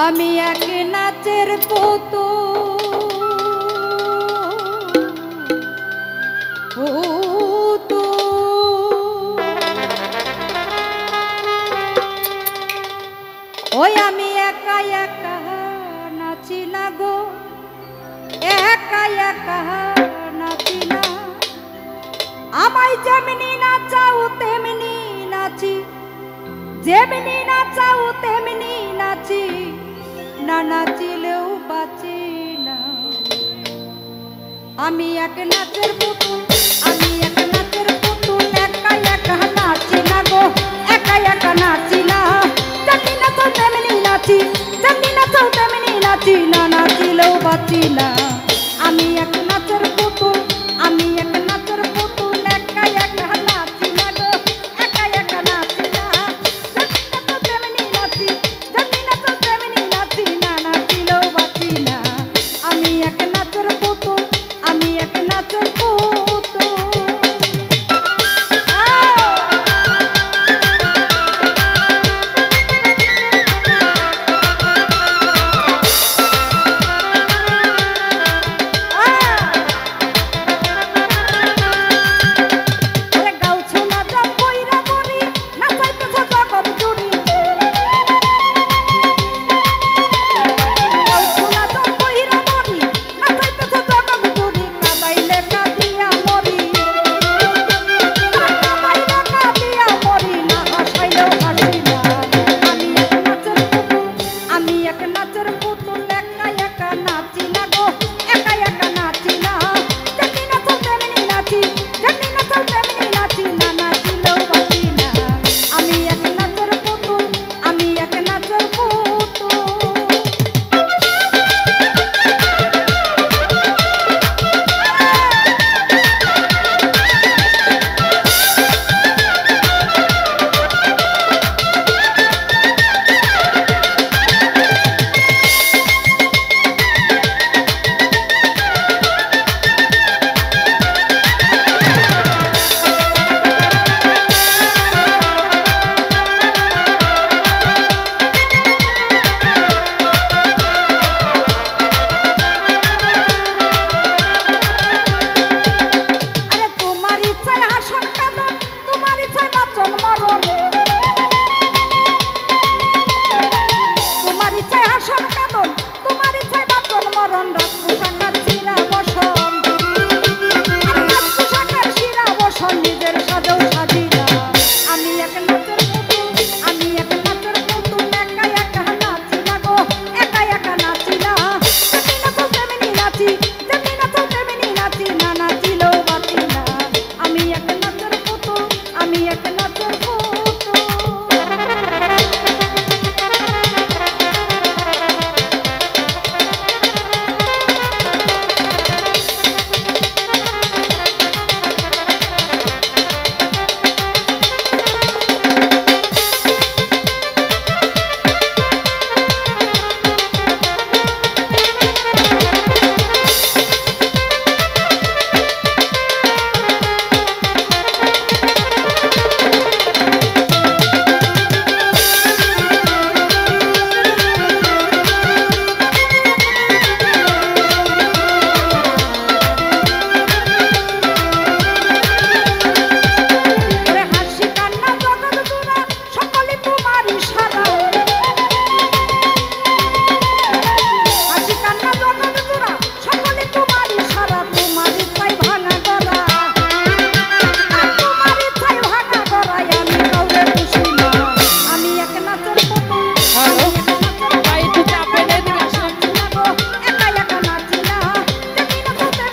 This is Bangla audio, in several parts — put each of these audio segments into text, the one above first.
আমি এক নাচের ওই আমি একা একা নাচি না গো, একা একা নাচি না। আমায় যেমনি নাচাও তেমনি নাচি, যেমনি নাচাও তেমনি নাচি, না নাচিলেও বাঁচি না। আমি এক নাচের পুতুল, আমি এক নাচের পুতুল, একা একা নাচি না গো, একা একা নাচি না। যেমনি নাচাও তেমনি নাচি, যেমনি নাচাও তেমনি নাচি, না নাচিলেও বাঁচি না। আমি এক নাচের পুতুল, আমি এক নাচের পুতুল, একা একা নাচি না গো, একা একা নাচি না। যেমনি নাচাও তেমনি নাচি, যেমনি নাচাও তেমনি নাচি, না নাচিলেও বাঁচি না। আমি এক নাচের পুতুল, আমি এক নাচের পুতুল।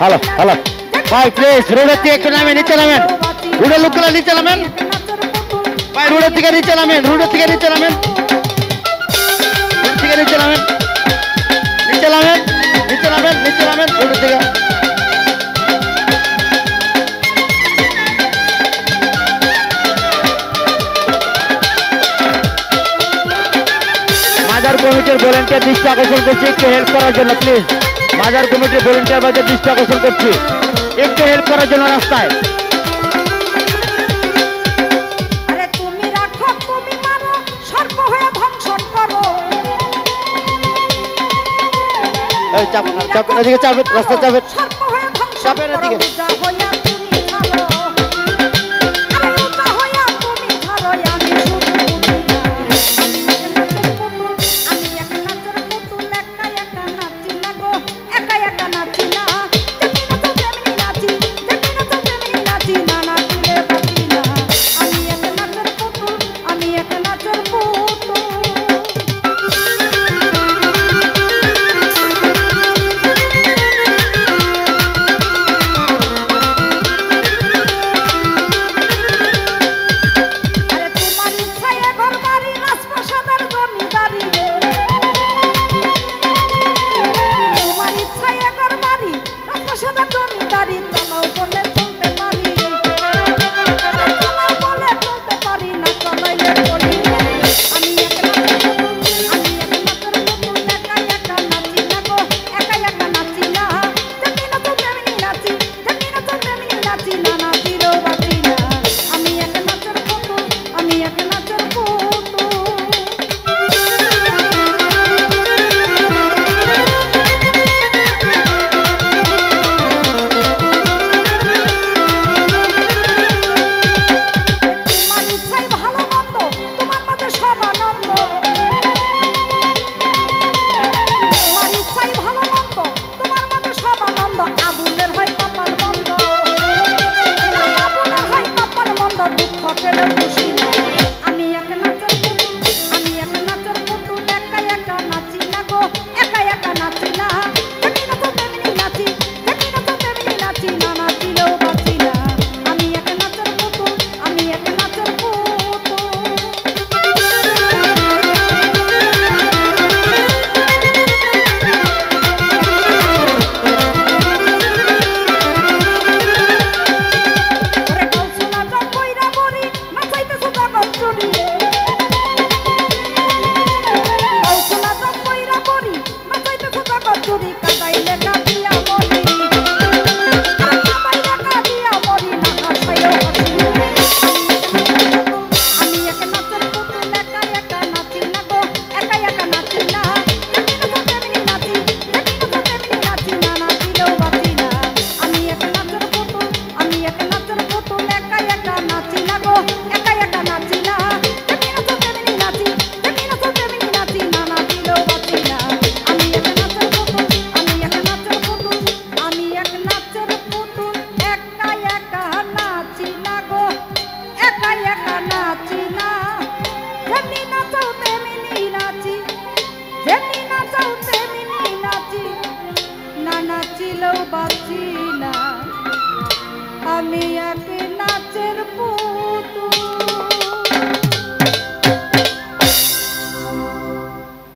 হ্যালো হ্যালো ভাই প্লিজ রোডের থেকে একটু নামেন, নিচে নামেন, রোডের লোকগুলো নিচে নামেন ভাই, রোডের থেকে নিচে নামেন, রোডের থেকে নিচে নামেন, রোড থেকে নিচে নামেন, নিচে নামেন, নিচে নামেন, নিচে নামেন রোডের থেকে। মাজার কমিটির ভলেন্টিয়ার দৃষ্টি আকর্ষণ করছি একটু হেল্প করার জন্য, প্লিজ মাজার কমিটির ভলেন্টিয়ার বাজার দৃষ্টি আকর্ষণ করছি একটু হেল্প করার জন্য রাস্তায়। আরে তুমি রাখো, তুমি মারো, সর্প হয়ে ধ্বংসন করো। চাপেন, এদিকে চাপেন, রাস্তা চাপেন। সর্প হয়ে ধ্বংস চাপেন করো এদিকে। পূজা হয়ে